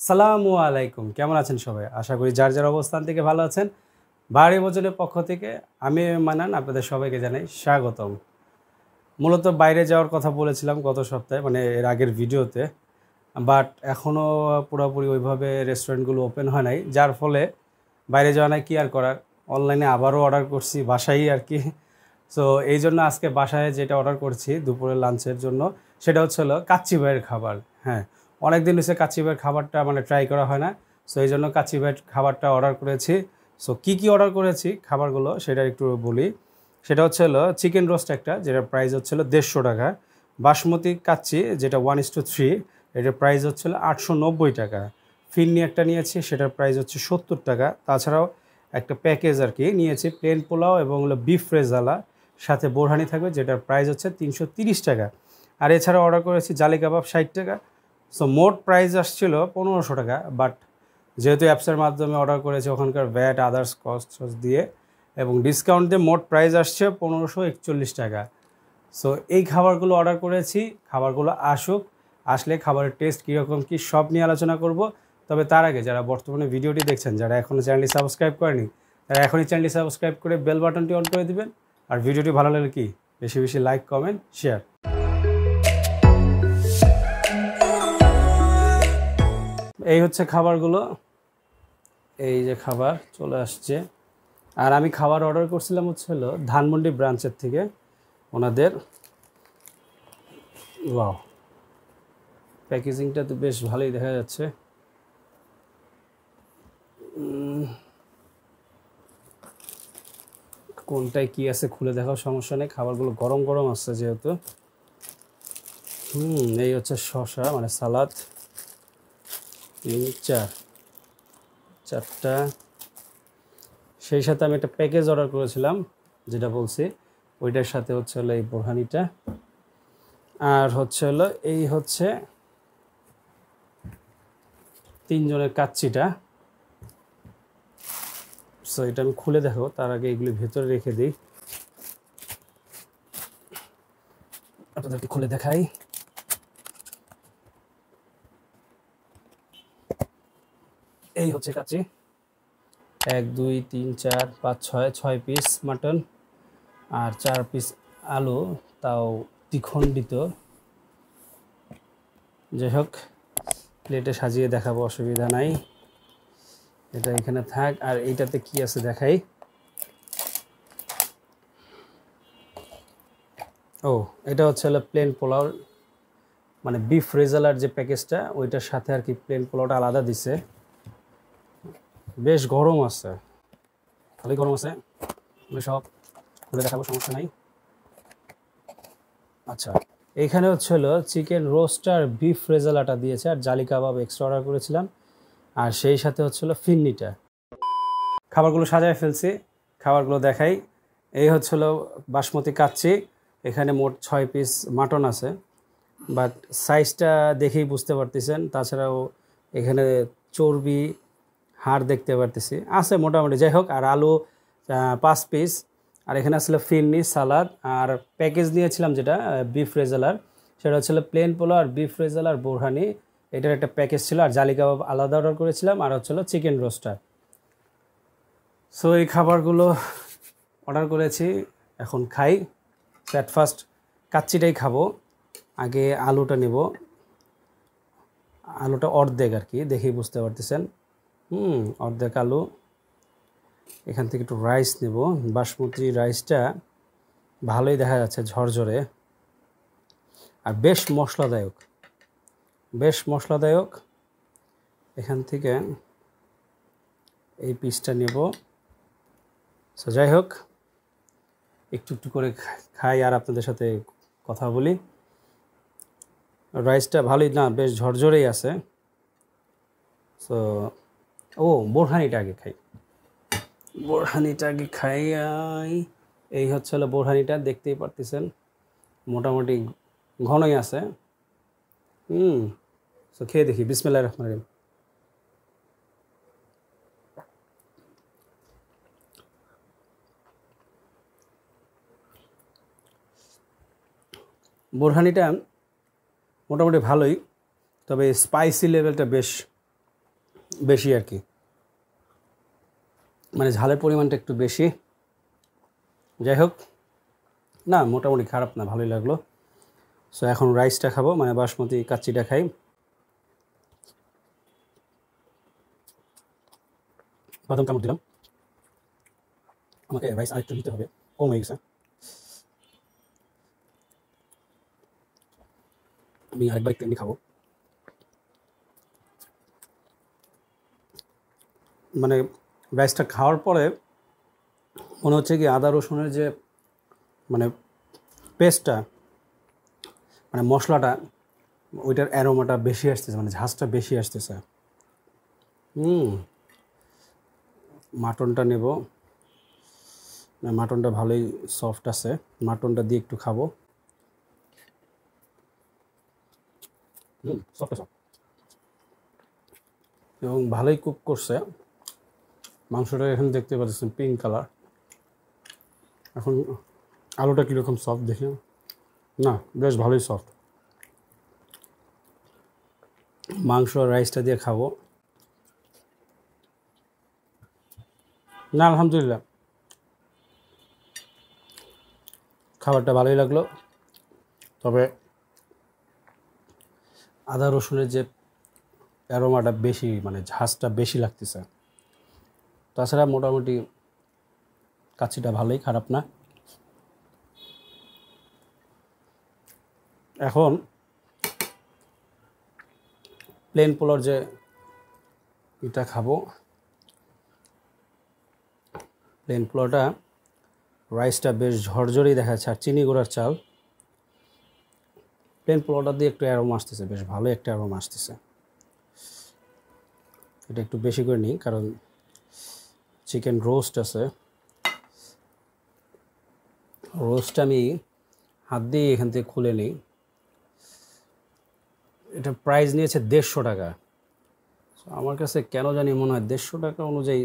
সালামু আলাইকুম, কেমন আছেন সবাই? আশা করি যার যার অবস্থান থেকে ভালো আছেন। বাড়ি ভোজনের পক্ষ থেকে আমি মানান আপনাদের সবাইকে জানাই স্বাগতম। মূলত বাইরে যাওয়ার কথা বলেছিলাম গত সপ্তাহে, মানে এর আগের ভিডিওতে, বাট এখনও পুরোপুরি ওইভাবে রেস্টুরেন্টগুলো ওপেন হয় নাই, যার ফলে বাইরে যাওয়া নাই, কি আর করার, অনলাইনে আবারও অর্ডার করছি বাসায় আর কি। সো এই জন্য আজকে বাসায় যেটা অর্ডার করছি দুপুরের লাঞ্চের জন্য, সেটা হলো কাচ্চি ভাইয়ের খাবার। হ্যাঁ, অনেক দিন হচ্ছে কাচ্চি ভাইয়ের খাবারটা মানে ট্রাই করা হয় না। সো এই জন্য কাচ্চি ভাইয়ের খাবারটা অর্ডার করেছি। সো কী অর্ডার করেছি খাবারগুলো সেটা একটু বলি। সেটা হলো চিকেন রোস্ট একটা, যেটার প্রাইস হচ্ছিলো 150 টাকা। বাসমতি কাচ্চি যেটা 1:3, এটার প্রাইস হচ্ছিলো 890 টাকা। ফিরনি একটা নিয়েছি, সেটার প্রাইস হচ্ছে 70 টাকা। তাছাড়াও একটা প্যাকেজ আর কি নিয়েছি, প্লেন পোলাও এবং বিফ রেজালা, সাথে বোরহানি থাকবে, যেটার প্রাইস হচ্ছে 330 টাকা। আর এছাড়া অর্ডার করেছি জালি কাবাব 60 টাকা। সো মোট প্রাইস আসছিল 1500 টাকা, বাট যেহেতু অ্যাপসের মাধ্যমে অর্ডার করেছি, ওখানকার ভ্যাট আদার্স কস্ট দিয়ে এবং ডিসকাউন্ট দিয়ে মোট প্রাইস আসছে 1541 টাকা। সো এই খাবারগুলো অর্ডার করেছি, খাবারগুলো আসলে খাবারের টেস্ট কীরকম কী সব নিয়ে আলোচনা করব। তবে তার আগে যারা বর্তমানে ভিডিওটি দেখছেন, যারা এখনও চ্যানেলটি সাবস্ক্রাইব করেনি, তারা এখনই চ্যানেলটি সাবস্ক্রাইব করে বেল বাটনটি অন করে দিবেন। আর ভিডিওটি ভালো লাগলে কি বেশি বেশি লাইক, কমেন্ট, শেয়ার। এই হচ্ছে খাবারগুলো, এই যে খাবার চলে আসছে। আর আমি খাবার অর্ডার করছিলাম হলো ধানমন্ডি ব্রাঞ্চের থেকে, ওনাদের। ওয়াও, প্যাকেজিংটা তো বেশ ভালোই দেখা যাচ্ছে। কোনটায় কি আছে খুলে দেখাও, সমস্যা নেই। খাবারগুলো গরম গরম আসছে যেহেতু। এই হচ্ছে শসা, মানে সালাদ, 4টা। সেই সাথে আমি একটা প্যাকেজ অর্ডার করেছিলাম, যেটা বলছি ওইটার সাথে হলো এই বোরহানিটা, আর হলো এই 3 জনের কাচ্চিটা। সো এটা আমি খুলে দেখো, তার আগে এগুলি ভেতরে রেখে দিই, আপনাদেরকে খুলে দেখাই। এই হচ্ছে কাচ্চি, 1 2 3 4 5 6 পিস মাটন আর 4 পিস আলু, তাও দ্বিখণ্ডিত। যাই হোক, প্লেটে সাজিয়ে দেখাবো, অসুবিধা নাই, এটা এখানে থাক। আর এইটাতে কি আছে দেখাই। ও, এটা হলো প্লেন পোলাও, মানে বিফ রেজালার যে প্যাকেজটা, ওইটার সাথে আর কি প্লেন পোলাওটা আলাদা দিছে। বেশ গরম আছে, ভালোই গরম আছে, সব খুলে দেখাবো, সমস্যা নাই। আচ্ছা, এইখানে হলো চিকেন রোস্ট আর বিফ রেজালাটা দিয়েছে, আর জালি কাবাব এক্সট্রা অর্ডার করেছিলাম, আর সেই সাথে হলো ফিরনিটা। খাবারগুলো সাজায় ফেলছি, খাবারগুলো দেখাই। এই হলো বাসমতি কাচ্চি, এখানে মোট 6 পিস মাটন আছে, বাট সাইজটা দেখেই বুঝতে পারতেছেন। তাছাড়াও এখানে চর্বি, হাড় দেখতে পারতেছি, আছে মোটামুটি। যাই হোক, আর আলু 5 পিস, আর এখানে আসলে ফিরনি, সালাদ, আর প্যাকেজ নিয়েছিলাম যেটা বিফ রেজালার, সেটা হচ্ছিল প্লেন পোলাও আর বিফ রেজালার বোরহানি, এটার একটা প্যাকেজ ছিল। আর জালি কাবাব আলাদা অর্ডার করেছিলাম, আর হচ্ছিল চিকেন রোস্টার। সো এই খাবারগুলো অর্ডার করেছি, এখন খাই। অ্যাট ফার্স্ট কাচ্চিটাই খাবো, আগে আলুটা নেব। আলুটা অর্ধেক আর কি, দেখেই বুঝতে পারতেছেন। অর্ধেক আলু। এখান থেকে একটু রাইস নেব, বাসমতি রাইসটা ভালোই দেখা যাচ্ছে, ঝরঝরে, আর বেশ মশলাদায়ক। এখান থেকে এই পিসটা নেব। সো যাই হোক, একটু একটু করে খাই আর আপনাদের সাথে কথা বলি। রাইসটা ভালোই, না বেশ ঝরঝরেই আছে। সো বোরহানিটা আগে খাই। এই হলো বোরহানিটা, দেখতেই পারতেছেন মোটামুটি ঘনই আছে। সো খেয়ে দেখি, বিসমিল্লাহির রহমানির রহিম। বোরহানিটা মোটামুটি ভালোই, তবে স্পাইসি লেভেলটা বেশ বেশি আর কি, মানে ঝালের পরিমাণটা একটু বেশি। যাই হোক, না মোটামুটি খারাপ না, ভালোই লাগলো। সো এখন রাইসটা খাবো, মানে বাসমতি কাচ্চিটা খাই। বাদাম কামড় দিলাম, আমাকে রাইস আরেকটু দিতে হবে, কম হয়ে গেছে। আমি আরেকবার একটু এমনি খাবো। মানে রাইসটা খাওয়ার পরে মনে হচ্ছে কি আদা রসুনের যে মানে পেস্টটা, মানে মশলাটা, ওইটার অ্যারোমাটা বেশি আসতেছে, মানে ঝাঁজটা বেশি আসতেছে। মাটনটা নেব, মাটনটা ভালোই সফট আছে, মাটনটা দিয়ে একটু খাবো। সফট সফট এবং ভালোই কুক করছে। মাংসটা এখানে দেখতে পাচ্ছেন পিঙ্ক কালার। এখন আলুটা কীরকম সফট দেখি, না বেশ ভালোই সফট। মাংস আর রাইসটা দিয়ে খাবো। না আলহামদুলিল্লাহ, খাবারটা ভালোই লাগলো। তবে আদা রসুনের যে অ্যারোমাটা বেশি, মানে ঝাঁজটা বেশি লাগতেছে। তাছাড়া মোটামুটি কাচ্চিটা ভালোই, খারাপ না। এখন প্লেন পোলার যে এটা খাবো, প্লেন পোলাওটা রাইসটা বেশ ঝরঝরেই দেখা যাচ্ছে, আর চিনি গুঁড়ার চাল। প্লেন পোলাওটা দিয়ে একটু অ্যারোমা আসতেছে, বেশ ভালো একটা অ্যারোমা আসতেছে। এটা একটু বেশি করে নিই, কারণ চিকেন রোস্ট আছে। রোস্টটা আমি হাত দিয়ে এখান থেকে খুলে নিই। এটা প্রাইস নিয়েছে 150 টাকা। আমার কাছে কেন জানি মনে হয় 150 টাকা অনুযায়ী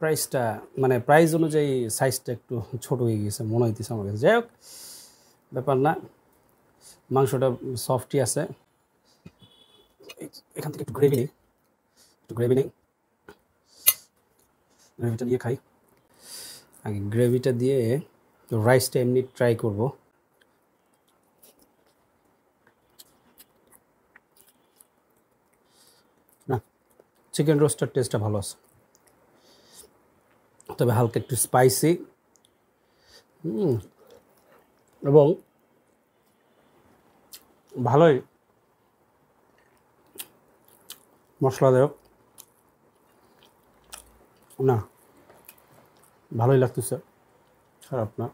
প্রাইসটা, মানে প্রাইস অনুযায়ী সাইজটা একটু ছোট হয়ে গেছে মনে হইতেছে আমার কাছে। যাই হোক, ব্যাপার না, মাংসটা সফটই আছে। এখান থেকে একটু গ্রেভি নিই, গ্রেভিটা দিয়ে খাই। আগে গ্রেভিটা দিয়ে রাইসটা এমনি ট্রাই করব। না, চিকেন রোস্টার টেস্টটা ভালো আছে, তবে হালকা একটু স্পাইসি এবং ভালোই মশলাদায়ক। না, ভালোই লাগতেছে, খারাপ না।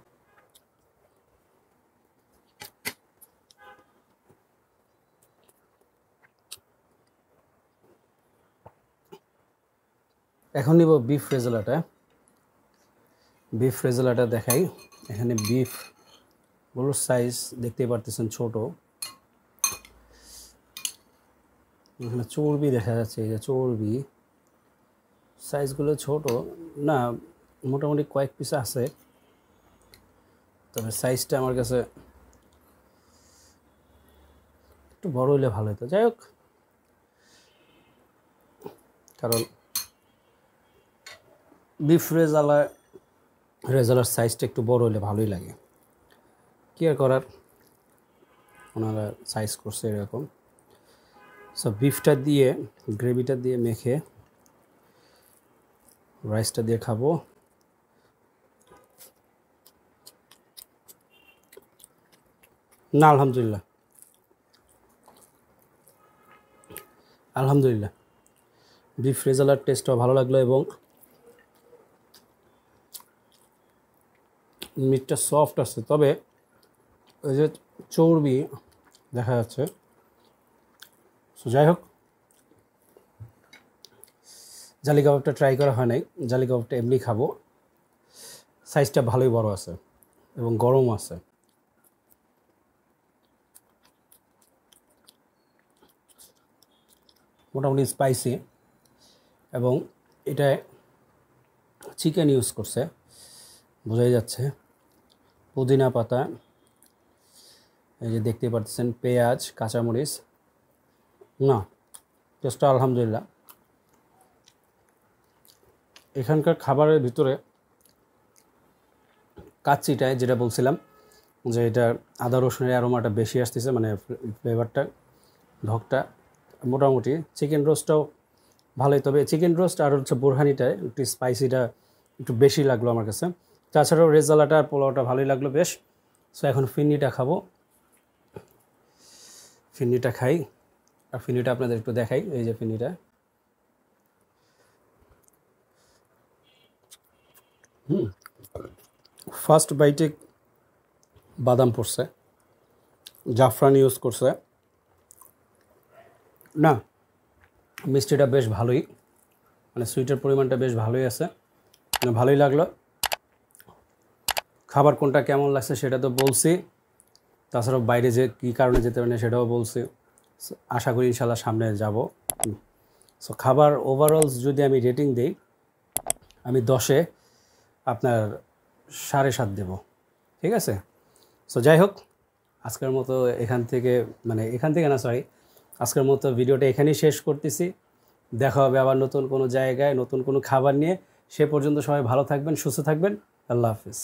এখন নিব বিফ রেজালাটা। বিফ রেজালাটা দেখাই। এখানে বিফ গরুর সাইজ দেখতেই পারতেছেন ছোট। এখানে চর্বি দেখা যাচ্ছে, এই যে চর্বি, সাইজগুলো ছোট না, মোটামুটি কয়েক পিস আছে, তবে সাইজটা আমার কাছে একটু বড় হলে ভালো হতো। যাই হোক, কারণ বিফ রেজালার সাইজটা একটু বড় হলে ভালোই লাগে, কি আর করার, ওনারা সাইজ করছে এরকম। সো বিফটা দিয়ে, গ্রেভিটা দিয়ে মেখে রাইসটা দিয়ে খাবো। না আলহামদুলিল্লাহ, আলহামদুলিল্লাহ বিফ রেজালার টেস্টটাও ভালো লাগলো এবং মিটটা সফট আছে। তবে ওই যে চর্বি দেখা যাচ্ছে। সো যাই হোক, জালি কাবাবটা ট্রাই করা হয় নাই, জালি কাবাবটা এমনি খাবো। সাইজটা ভালোই বড় আছে এবং গরম আছে। মোটামুটি স্পাইসি এবং এটা চিকেন ইউজ করছে, বোঝাই যাচ্ছে। পুদিনা পাতা, এই যে দেখতে পাচ্ছেন, পেঁয়াজ, কাঁচামরিচ। না, টেস্টটা আলহামদুলিল্লাহ। এখানকার খাবারের ভিতরে কাচ্চিটায় যেটা বলছিলাম যে এটা আদা রসুনের অ্যারোমাটা বেশি আসতেছে, মানে ফ্লেভারটা ঢকটা মোটামুটি। চিকেন রোস্টটাও ভালোই, তবে চিকেন রোস্ট আর হচ্ছে বোরহানিটা একটু স্পাইসিটা একটু বেশি লাগলো আমার কাছে। তাছাড়াও রেজালাটা আর পোলাওটা ভালোই লাগলো বেশ। সো এখন ফিন্নিটা খাবো, ফিন্নিটা খাই। আর ফিন্নিটা আপনাদের একটু দেখাই, এই যে ফিন্নিটা। ফার্স্ট বাইটে বাদাম পড়ছে, জাফরান ইউজ করছে। না, মিষ্টিটা বেশ ভালোই, মানে সুইটের পরিমাণটা বেশ ভালোই আছে, মানে ভালোই লাগলো। খাবার কোনটা কেমন লাগছে সেটা তো বলছি, তাছাড়াও বাইরে যে কী কারণে যেতে পারি না সেটাও বলছি। আশা করি ইনশাল্লাহ সামনে যাব। সো খাবার ওভারঅল যদি আমি রেটিং দিই, আমি 10-এ আপনার 7.5 দেব, ঠিক আছে? সো যাই হোক, আজকের মতো এখান থেকে না, সরি, আজকের মতো ভিডিওটা এখানেই শেষ করতেছি। দেখা হবে আবার নতুন কোনো জায়গায় নতুন কোনো খাবার নিয়ে। সে পর্যন্ত সবাই ভালো থাকবেন, সুস্থ থাকবেন। আল্লাহ হাফিজ।